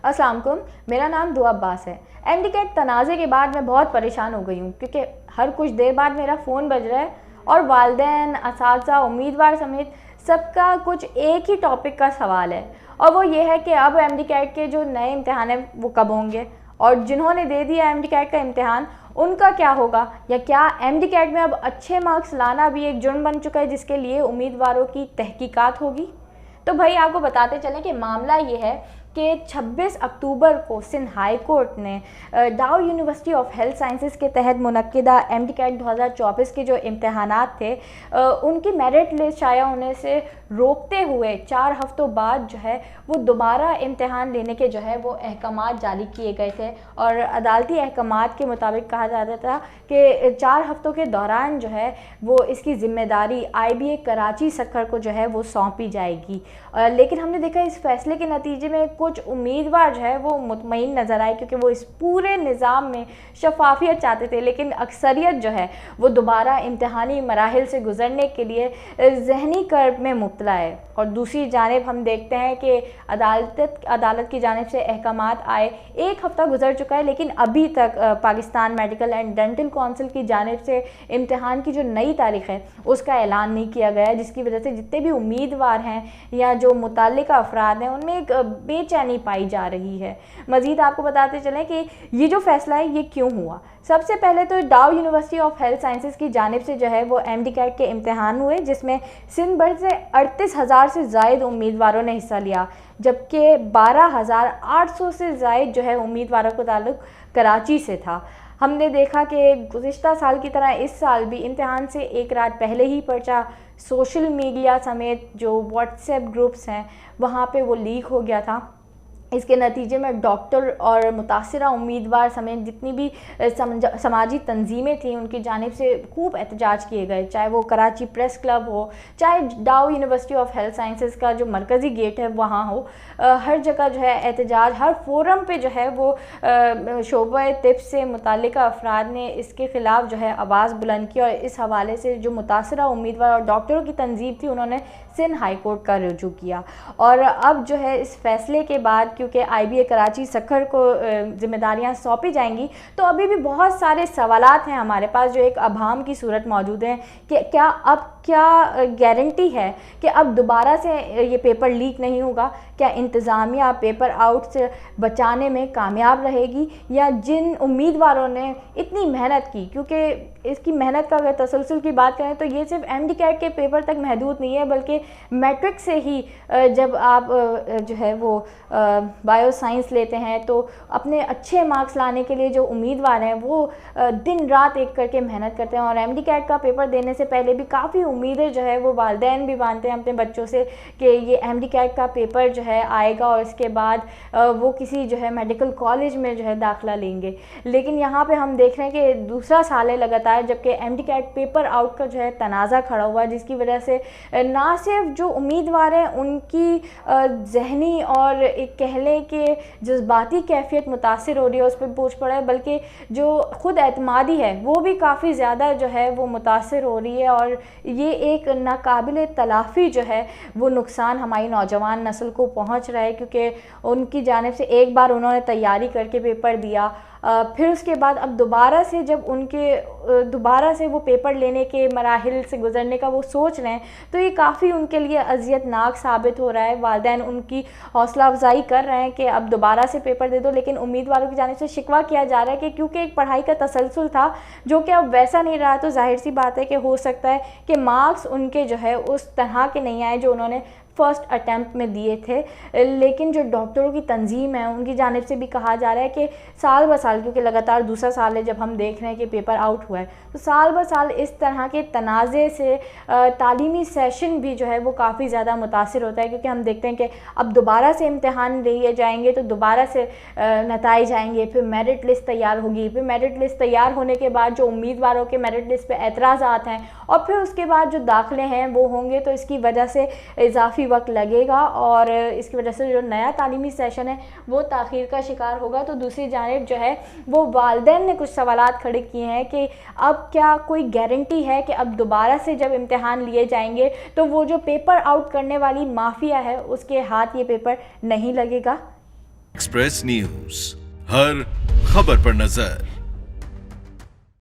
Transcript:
अस्सलाम वालेकुम, मेरा नाम दुआ अब्बास है। एमडीकैट तनाज़े के बाद मैं बहुत परेशान हो गई हूँ क्योंकि हर कुछ देर बाद मेरा फ़ोन बज रहा है और वालिदैन, असातिज़ा, उम्मीदवार समेत सबका कुछ एक ही टॉपिक का सवाल है और वो ये है कि अब एमडीकैट के जो नए इम्तिहान हैं वो कब होंगे और जिन्होंने दे दिया एमडीकैट का इम्तिहान उनका क्या होगा, या क्या एमडीकैट में अब अच्छे मार्क्स लाना भी एक जुर्म बन चुका है जिसके लिए उम्मीदवारों की तहकीकात होगी। तो भाई आपको बताते चलें कि मामला ये है कि 26 अक्टूबर को सिंध हाई कोर्ट ने डाउ यूनिवर्सिटी ऑफ हेल्थ साइंसेज के तहत मुनक्किदा एमडीकैट 2024 के जो इम्तहानात थे उनकी मेरिट लिस्ट शाया होने से रोकते हुए 4 हफ्तों बाद जो है वो दोबारा इम्तहान लेने के जो है वो अहकामात जारी किए गए थे और अदालती अहकामात के मुताबिक कहा जाता था कि 4 हफ्तों के दौरान जो है वो इसकी ज़िम्मेदारी IBA कराची सखर को जो है वो सौंपी जाएगी। लेकिन हमने देखा इस फैसले के नतीजे में कुछ उम्मीदवार जो है वो मुतमईन नज़र आए क्योंकि वो इस पूरे निज़ाम में शफाफियत चाहते थे, लेकिन अक्सरियत जो है वो दोबारा इम्तहानी मराहिल से गुज़रने के लिए ज़हनी कर्ब में मुब्तला है। और दूसरी जानिब हम देखते हैं कि अदालत की जानिब से अहकामात आए 1 हफ़्ता गुजर चुका है, लेकिन अभी तक Pakistan medical and dental council की जानिब से इम्तहान की जो नई तारीख़ है उसका ऐलान नहीं किया गया है, जिसकी वजह से जितने भी उम्मीदवार हैं या जो मुतल्लिका अफराद हैं उनमें एक बेचैनी पाई जा रही है। मज़ीद आपको बताते चलें कि ये जो फ़ैसला है ये क्यों हुआ। सबसे पहले तो डाउ यूनिवर्सिटी ऑफ हेल्थ साइंसेज की जानिब से जो है वो एमडीकैट के इम्तहान हुए जिसमें सिंध भर से 38,000 से ज़ायद उम्मीदवारों ने हिस्सा लिया, जबकि 12,800 से ज़ायद जो है उम्मीदवारों का ताल्लुक कराची से था। हमने देखा कि गुज़िश्ता साल की तरह इस साल भी इम्तहान से एक रात पहले ही पर्चा सोशल मीडिया समेत जो व्हाट्सएप ग्रुप्स हैं वहाँ पे वो लीक हो गया था। इसके नतीजे में डॉक्टर और मुतासिरा उम्मीदवार समेत जितनी भी समाजी तंजीमें थी उनकी जानिब से खूब एहतजाज किए गए, चाहे वो कराची प्रेस क्लब हो, चाहे डाउ यूनिवर्सिटी ऑफ हेल्थ साइंसेज का जो मरकज़ी गेट है वहाँ हो, हर जगह जो है एहतजाज, हर फोरम पे जो है वो शोबे तिब से मुतल्लिका अफराद ने इसके ख़िलाफ़ जो है आवाज़ बुलंद की और इस हवाले से जो मुतासिरा उम्मीदवार और डॉक्टरों की तंजीम थी उन्होंने सिंध हाई कोर्ट का रुजू किया। और अब जो है इस फैसले के बाद क्योंकि IBA कराची सखर को ज़िम्मेदारियां सौंपी जाएंगी तो अभी भी बहुत सारे सवालात हैं हमारे पास जो एक अभाम की सूरत मौजूद हैं कि क्या गारंटी है कि अब दोबारा से ये पेपर लीक नहीं होगा, क्या इंतज़ामिया पेपर आउट से बचाने में कामयाब रहेगी, या जिन उम्मीदवारों ने इतनी मेहनत की, क्योंकि इसकी मेहनत का अगर तसलसल की बात करें तो ये सिर्फ एमडीकैट के पेपर तक महदूद नहीं है बल्कि मैट्रिक से ही जब आप जो है वो बायो साइंस लेते हैं तो अपने अच्छे मार्क्स लाने के लिए जो उम्मीदवार हैं वो दिन रात एक करके मेहनत करते हैं और एमडीकैट का पेपर देने से पहले भी काफ़ी उम्मीदें जो है वो वालिदैन भी मानते हैं अपने बच्चों से कि ये एमडीकैट का पेपर जो है आएगा और इसके बाद वो किसी जो है मेडिकल कॉलेज में जो है दाखिला लेंगे। लेकिन यहाँ पे हम देख रहे हैं कि दूसरा साल है लगातार जबकि एमडीकैट पेपर आउट का जो है तनाज़ा खड़ा हुआ है, जिसकी वजह से ना सिर्फ जो उम्मीदवार हैं उनकी जहनी और एक कह लें कि जज्बाती कैफियत मुतासिर हो रही है, उस पर बोझ पड़ा है, बल्कि जो ख़ुद एतमादी है वो भी काफ़ी ज़्यादा जो है वो मुतासिर हो रही है और ये एक नाकाबिल तलाफ़ी जो है वो नुकसान हमारी नौजवान नस्ल को पहुंच रहा है क्योंकि उनकी जानिब से एक बार उन्होंने तैयारी करके पेपर दिया, फिर उसके बाद अब दोबारा से जब दोबारा से वो पेपर लेने के मराहिल से गुज़रने का वो सोच रहे हैं तो ये काफ़ी उनके लिए अज़ियतनाक साबित हो रहा है। वालिदैन उनकी हौसला अफजाई कर रहे हैं कि अब दोबारा से पेपर दे दो, लेकिन उम्मीदवारों की जानिब से शिकवा किया जा रहा है कि क्योंकि एक पढ़ाई का तसलसल था जो कि अब वैसा नहीं रहा, तो जाहिर सी बात है कि हो सकता है कि मार्क्स उनके जो है उस तरह के नहीं आए जो उन्होंने फ़र्स्ट अटैम्प्ट में दिए थे। लेकिन जो डॉक्टरों की तंजीम है उनकी जानिब से भी कहा जा रहा है कि साल ब साल, क्योंकि लगातार दूसरा साल है जब हम देख रहे हैं कि पेपर आउट हुआ है, तो साल ब साल इस तरह के तनाज़े से तालीमी सेशन भी जो है वो काफ़ी ज़्यादा मुतासिर होता है क्योंकि हम देखते हैं कि अब दोबारा से इम्तहान लिए जाएंगे तो दोबारा से नताइज आएंगे, फिर मेरिट लिस्ट तैयार होगी, फिर मेरिट लिस्ट तैयार होने के बाद जो उम्मीदवारों के मेरिट लिस्ट पर एतराज़ात हैं और फिर उसके बाद जो दाखिले हैं वो होंगे, तो इसकी वजह से इजाफी वक्त लगेगा और इसकी वजह से जो नया तालीमी सेशन है वो ताख़ीर का शिकार होगा। तो दूसरी जानिब जो है वो वालिदैन ने कुछ सवालात खड़े किए हैं कि अब क्या कोई गारंटी है कि अब दोबारा से जब इम्तिहान लिए जाएंगे तो वो जो पेपर आउट करने वाली माफिया है उसके हाथ ये पेपर नहीं लगेगा। एक्सप्रेस न्यूज, हर खबर पर नजर।